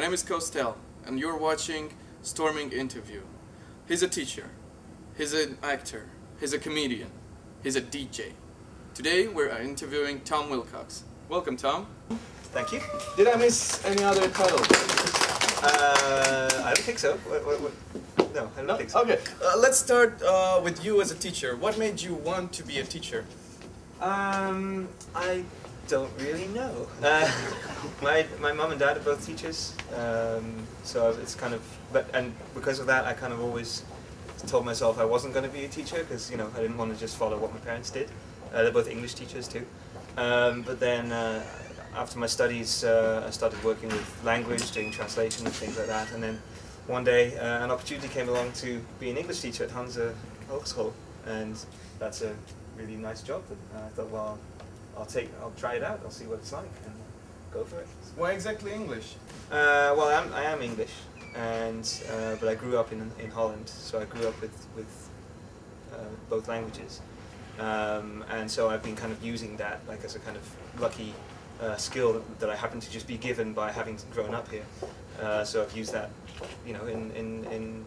name is Costel, and you're watching Storming Interview. He's a teacher, he's an actor, he's a comedian, he's a DJ. Today we're interviewing Tom Wilcox. Welcome, Tom. Thank you. Did I miss any other title? I don't think so. No, I don't think so. Okay, let's start with you as a teacher. What made you want to be a teacher? I don't really know. My mum and dad are both teachers, so it's kind of, and because of that, I kind of always told myself I wasn't going to be a teacher because I didn't want to just follow what my parents did. They're both English teachers too. But then after my studies, I started working with language, doing translation and things like that. And then one day, an opportunity came along to be an English teacher at Hansa Hogeschool, and that's a really nice job. And I thought, well, I'll try it out. I'll see what it's like, and go for it. Why exactly English? Well, I am English, and but I grew up in Holland, so I grew up with both languages, and so I've been kind of using that like as a kind of lucky skill that I happen to just be given by having grown up here. So I've used that, in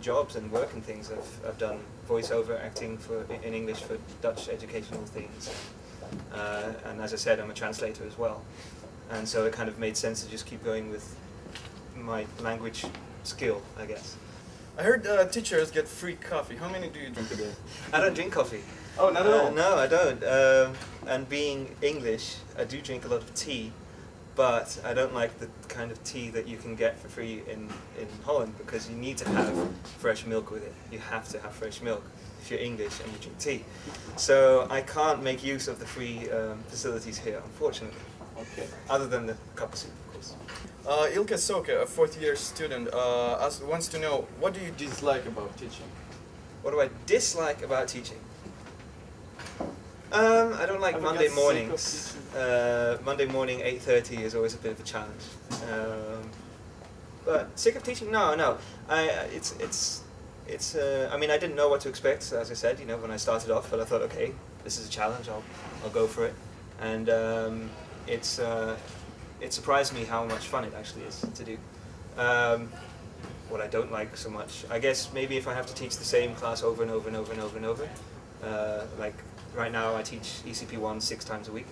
jobs and work and things. I've done voiceover acting in English for Dutch educational things. And as I said, I'm a translator as well, and so it kind of made sense to just keep going with my language skill, I guess. I heard teachers get free coffee. How many do you drink a day? I don't drink coffee. Oh, not at all? No, I don't. And being English, I do drink a lot of tea, but I don't like the kind of tea that you can get for free in Holland, because you need to have fresh milk with it. You have to have fresh milk if you're English and you drink tea. So I can't make use of the free facilities here, unfortunately. Okay. Other than the cup of soup, of course. Ilke Soke, a fourth-year student, wants to know, what do you dislike about teaching? What do I dislike about teaching? I don't like Monday mornings. Monday morning 8:30 is always a bit of a challenge. But sick of teaching? No. I mean, I didn't know what to expect, as I said, when I started off. But I thought, okay, this is a challenge. I'll go for it. And it surprised me how much fun it actually is to do. What I don't like so much, I guess maybe if I have to teach the same class over and over and over and over and over. Like right now I teach ECP1 6 times a week,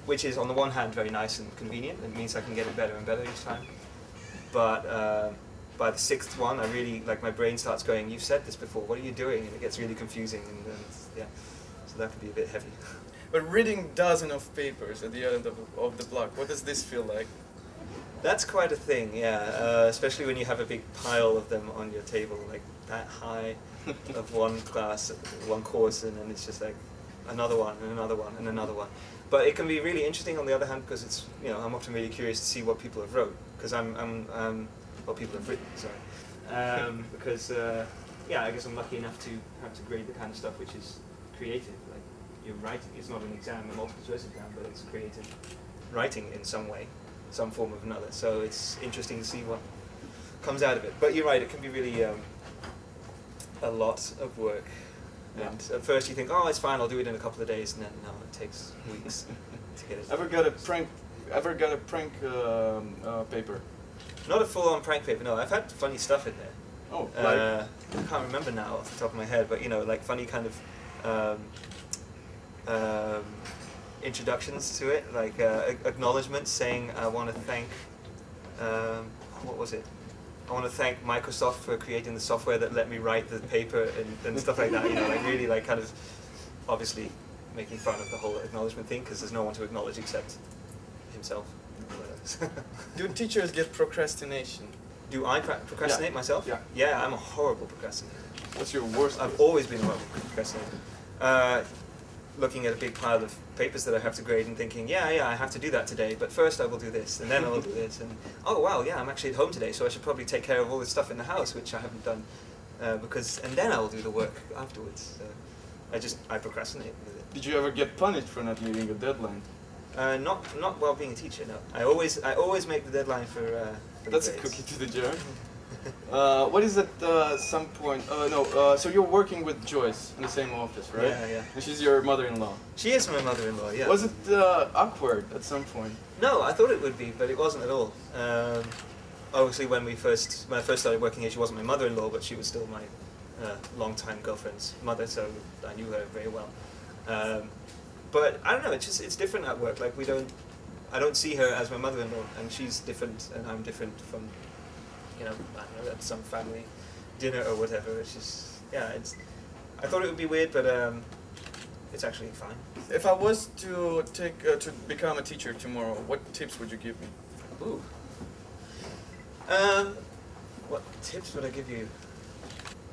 which is on the one hand very nice and convenient. It means I can get it better and better each time. But by the 6th one, I really, my brain starts going, you've said this before, what are you doing? And it gets really confusing, and yeah, so that can be a bit heavy. But reading dozens of papers at the end of the block, what does this feel like? That's quite a thing, yeah, especially when you have a big pile of them on your table, like that high of one class, one course, and then it's just like another one and another one and another one. But it can be really interesting on the other hand, because it's, I'm often really curious to see what people have wrote, because what people have written, sorry. Because, yeah, I guess I'm lucky enough to have to grade the kind of stuff which is creative. Like, you're writing, it's not an exam, a multiple choice exam, but it's creative writing in some way, some form or another. So it's interesting to see what comes out of it. But you're right, it can be really a lot of work. Yeah. And at first you think, oh, it's fine, I'll do it in a couple of days, and then no, it takes weeks to get it. Ever got a prank paper? Not a full-on prank paper, no. I've had funny stuff in there. Oh, I can't remember now off the top of my head, but like funny kind of introductions to it, like acknowledgements saying, I want to thank, what was it? I want to thank Microsoft for creating the software that let me write the paper and stuff like that, like really kind of obviously making fun of the whole acknowledgement thing, because there's no one to acknowledge except himself. Do teachers get procrastination? Do I procrastinate myself? Yeah. Yeah, I'm a horrible procrastinator. What's your worst? I've always been a horrible procrastinator. Looking at a big pile of papers that I have to grade and thinking, yeah, I have to do that today, but first I will do this, and then I will do this, and oh wow, yeah, I'm actually at home today, so I should probably take care of all this stuff in the house, which I haven't done, and then I will do the work afterwards. I procrastinate with it. Did you ever get punished for not meeting a deadline? Not while being a teacher, no. I always make the deadline for That's the a grades. cookie to the jar. What is at some point? No. So you're working with Joyce in the same office, right? Yeah, yeah. And she's your mother-in-law. She is my mother-in-law, yeah. Was it awkward at some point? No, I thought it would be, but it wasn't at all. Obviously, when I first started working here, she wasn't my mother-in-law, but she was still my long-time girlfriend's mother, so I knew her very well. But I don't know, it's different at work. Like I don't see her as my mother-in-law, and she's different, and I'm different from, I don't know, at some family dinner or whatever. It's just, yeah, I thought it would be weird, but it's actually fine. If I was to to become a teacher tomorrow, what tips would you give me? Ooh. What tips would I give you?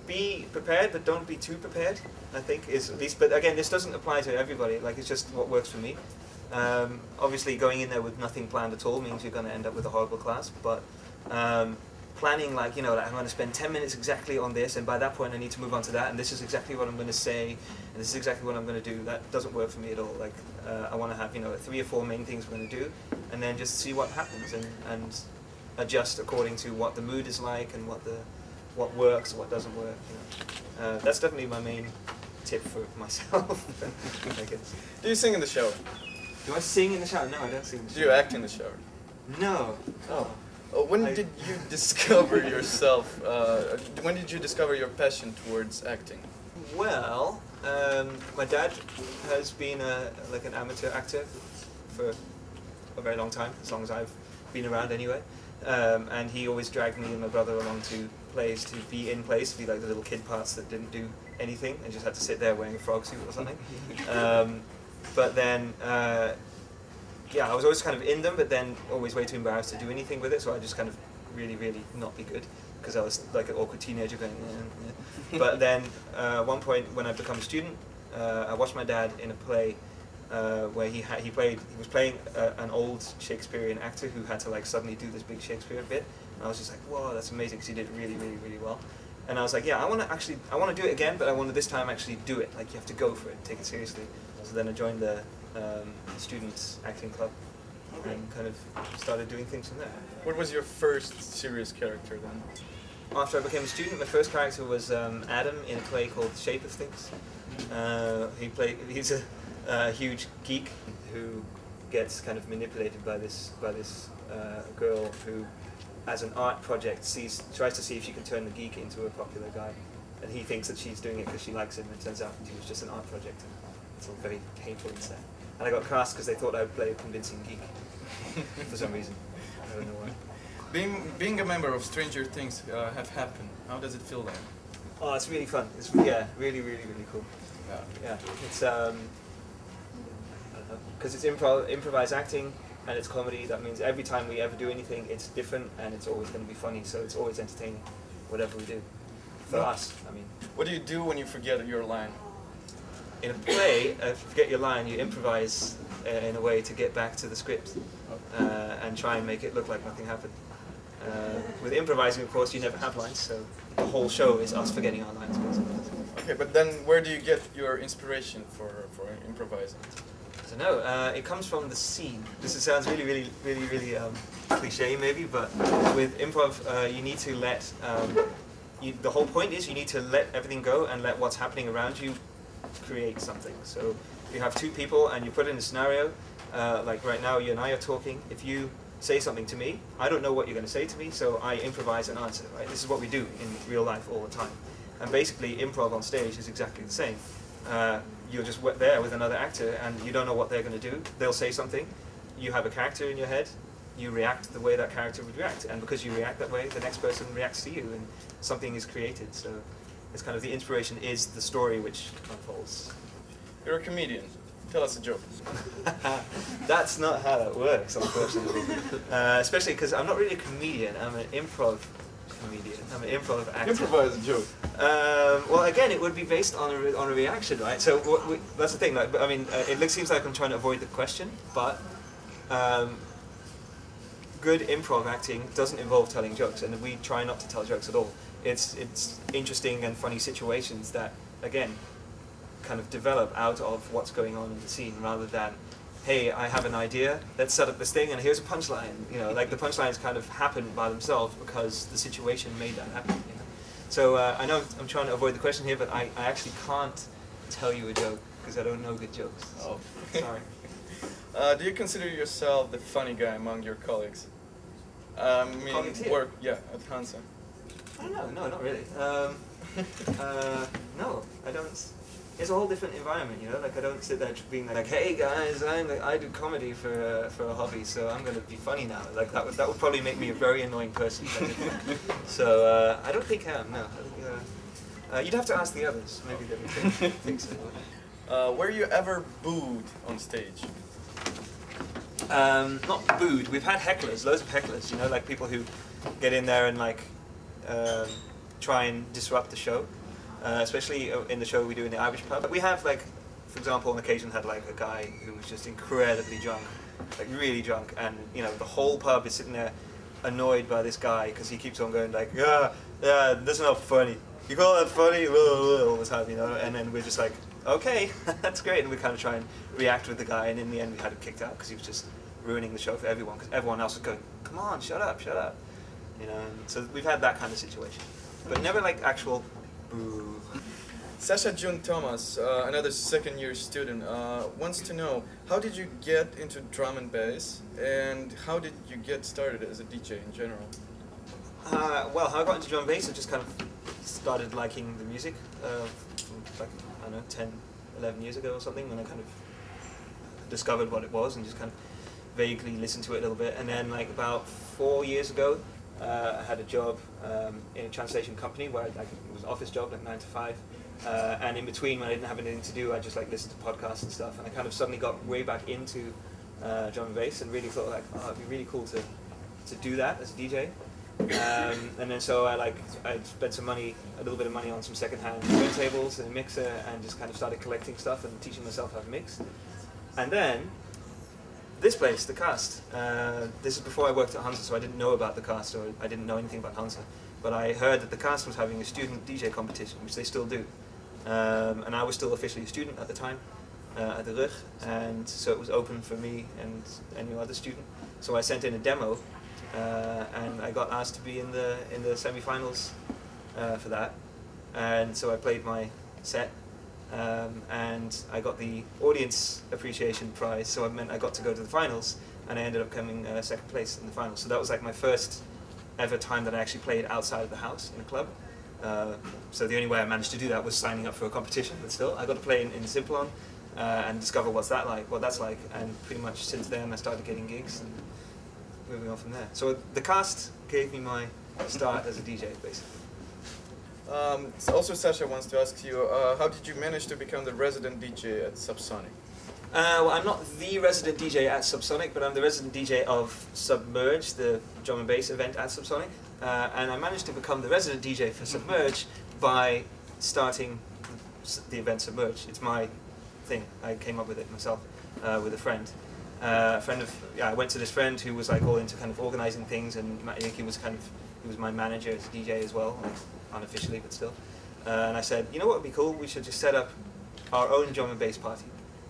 Be prepared, but don't be too prepared, I think, is at least, but again, this doesn't apply to everybody, like, it's just what works for me. Obviously, going in there with nothing planned at all means you're going to end up with a horrible class, but planning, like, like I'm going to spend 10 minutes exactly on this, and by that point I need to move on to that, and this is exactly what I'm going to say, and this is exactly what I'm going to do. That doesn't work for me at all. Like, I want to have, 3 or 4 main things we're going to do, and then just see what happens, and adjust according to what the mood is like, and what works, what doesn't work. That's definitely my main tip for myself, I guess. Do you sing in the shower? Do I sing in the shower? No, I don't sing in the shower. Do you act in the shower? No. Oh. When did you discover yourself? When did you discover your passion towards acting? Well, my dad has been like an amateur actor for a very long time, as long as I've been around anyway. And he always dragged me and my brother along to plays, to be in plays, to be like the little kid parts that didn't do anything and just had to sit there wearing a frog suit or something. But then, yeah, I was always kind of in them, but then always way too embarrassed to do anything with it, so I just kind of really not be good, because I was like an awkward teenager going, yeah. But then, one point when I become a student, I watched my dad in a play where he was playing an old Shakespearean actor who had to like suddenly do this big Shakespeare bit, and I was just like, whoa, that's amazing, because he did it really well. And I was like, yeah, I want to do it again, but I want to this time actually do it. Like, you have to go for it, take it seriously. So then I joined the students acting club and kind of started doing things from there. What was your first serious character then? After I became a student, my first character was Adam in a play called Shape of Things. He's a huge geek who gets kind of manipulated by this girl who, as an art project, tries to see if she can turn the geek into a popular guy, and he thinks that she's doing it because she likes him, and it turns out it was just an art project, and it's all very painful and sad. And I got cast because they thought I would play a convincing geek for some reason. I don't know why. Being a member of Stranger Things have happened. How does it feel like? Oh, it's really fun. It's really cool. Yeah, it's I don't know, because it's improvised acting and it's comedy. That means every time we ever do anything, it's different and it's always going to be funny. So it's always entertaining, whatever we do. For us, I mean. What do you do when you forget your line? In a play, if you forget your line, you improvise in a way to get back to the script and try and make it look like nothing happened. With improvising, of course, you never have lines, so the whole show is us forgetting our lines. Okay, but then where do you get your inspiration for improvising? I don't know. It comes from the scene. This sounds really cliche, maybe, but with improv, you need to let. The whole point is you need to let everything go and let what's happening around you create something. So if you have two people and you put in a scenario, like right now you and I are talking, if you say something to me, I don't know what you're going to say to me, so I improvise an answer, right? This is what we do in real life all the time. And basically improv on stage is exactly the same. You're just there with another actor and you don't know what they're going to do. They'll say something, you have a character in your head, you react the way that character would react, and because you react that way, the next person reacts to you and something is created. So it's kind of the inspiration is the story which unfolds. You're a comedian. Tell us a joke. That's not how that works, unfortunately. Especially because I'm not really a comedian. I'm an improv comedian. I'm an improv actor. Improvise a joke. Well, again, it would be based on a reaction, right? So that's the thing. Like, I mean, it seems like I'm trying to avoid the question, but good improv acting doesn't involve telling jokes, and we try not to tell jokes at all. It's interesting and funny situations that, again, kind of develop out of what's going on in the scene, rather than hey, I have an idea, let's set up this thing, and here's a punchline. You know, like the punchlines kind of happen by themselves because the situation made that happen. You know? So I know I'm trying to avoid the question here, but I actually can't tell you a joke because I don't know good jokes. Oh. Sorry. Do you consider yourself the funny guy among your colleagues? I mean, Colleagues here? work, yeah, at Hansa. I don't know, no, not really. No, I don't. It's a whole different environment, you know. Like I don't sit there being like, "Hey guys, I do comedy for a hobby, so I'm gonna be funny now." Like that would probably make me a very annoying person. So I don't think I am. No, I think, you'd have to ask the others. Maybe they would think so. Were you ever booed on stage? Not booed. We've had hecklers, loads of hecklers. You know, like people who get in there and like try and disrupt the show. Especially in the show we do in the Irish pub. We have like, for example, on occasion had like a guy who was just incredibly drunk, like really drunk, and you know the whole pub is sitting there annoyed by this guy because he keeps on going like, yeah, that's not funny. You call that funny? All the time, you know. And then we're just like, okay, that's great, and we kind of try and react with the guy, and in the end we had him kicked out because he was just ruining the show for everyone because everyone else was going, come on, shut up, you know. And so we've had that kind of situation, but never like actual. Boo. Sasha June Thomas, another second-year student, wants to know, how did you get into drum and bass, and how did you get started as a DJ in general? Well, how I got into drum and bass, I just kind of started liking the music, like, I don't know, 10, 11 years ago or something, when I kind of discovered what it was and just kind of vaguely listened to it a little bit. And then like about 4 years ago, I had a job in a translation company where it was an office job, like 9 to 5. And in between, when I didn't have anything to do, I just like listened to podcasts and stuff. And I kind of suddenly got way back into drum and bass, and really thought like, oh, it'd be really cool to do that as a DJ. And then so I spent some money, a little bit of money on some secondhand turntables and a mixer, and just kind of started collecting stuff and teaching myself how to mix. And then this place, the Cast. This is before I worked at Hansa, so I didn't know about the Cast, or I didn't know anything about Hansa. But I heard that the Cast was having a student DJ competition, which they still do. And I was still officially a student at the time, at the Rug, and so it was open for me and any other student. So I sent in a demo, and I got asked to be in the semi-finals for that. And so I played my set. And I got the audience appreciation prize, so it meant I got to go to the finals, and I ended up coming second place in the finals. So that was like my first ever time that I actually played outside of the house in a club. So the only way I managed to do that was signing up for a competition, but still, I got to play in Simplon and discover what that's like, and pretty much since then I started getting gigs and moving on from there. So the Cast gave me my start as a DJ, basically. Also, Sasha wants to ask you, how did you manage to become the resident DJ at Subsonic? Well, I'm not the resident DJ at Subsonic, but I'm the resident DJ of Submerge, the drum and bass event at Subsonic. And I managed to become the resident DJ for Submerge by starting the event Submerge. It's my thing. I came up with it myself with a friend. I went to this friend who was like all into kind of organizing things, and he was my manager as a DJ as well, like, unofficially, but still. And I said, you know what would be cool? We should just set up our own drum and bass party.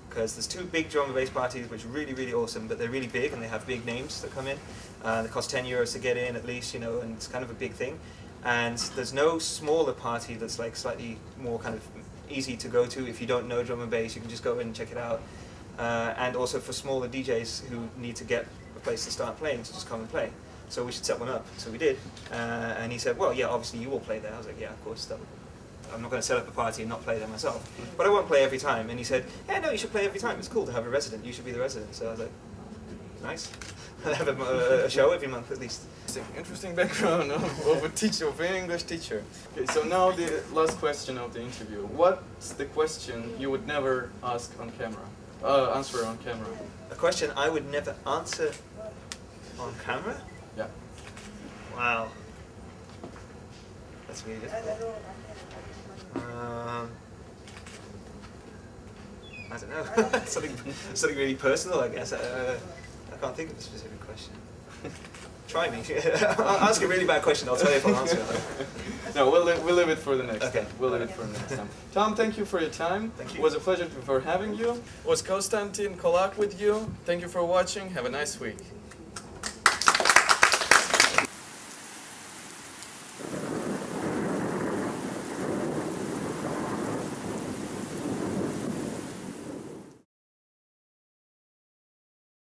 Because there's two big drum and bass parties which are really, really awesome, but they're really big and they have big names that come in. They cost €10 to get in at least, you know, and it's kind of a big thing. And there's no smaller party that's like slightly more kind of easy to go to. If you don't know drum and bass, you can just go in and check it out. And also for smaller DJs who need to get a place to start playing, to just come and play. So we should set one up. So we did. And he said, well, yeah, obviously you will play there. I was like, yeah, of course. I'm not going to set up a party and not play there myself. But I won't play every time. And he said, yeah, no, you should play every time. It's cool to have a resident. You should be the resident. So I was like, nice. I'll have a show every month at least. Interesting background of a teacher, of an English teacher. Okay, so now the last question of the interview. What's the question you would never ask on camera? Answer on camera. A question I would never answer on camera? Yeah. Wow. That's really difficult. I don't know. something really personal, I guess. I can't think of a specific question. Try me. Ask a really bad question. I'll tell you if I'll answer it. No, we'll leave it for the next Okay. time. We'll leave it for the next time. Tom, thank you for your time. Thank you. It was a pleasure for having you. It was Konstantin Kolak with you. Thank you for watching. Have a nice week.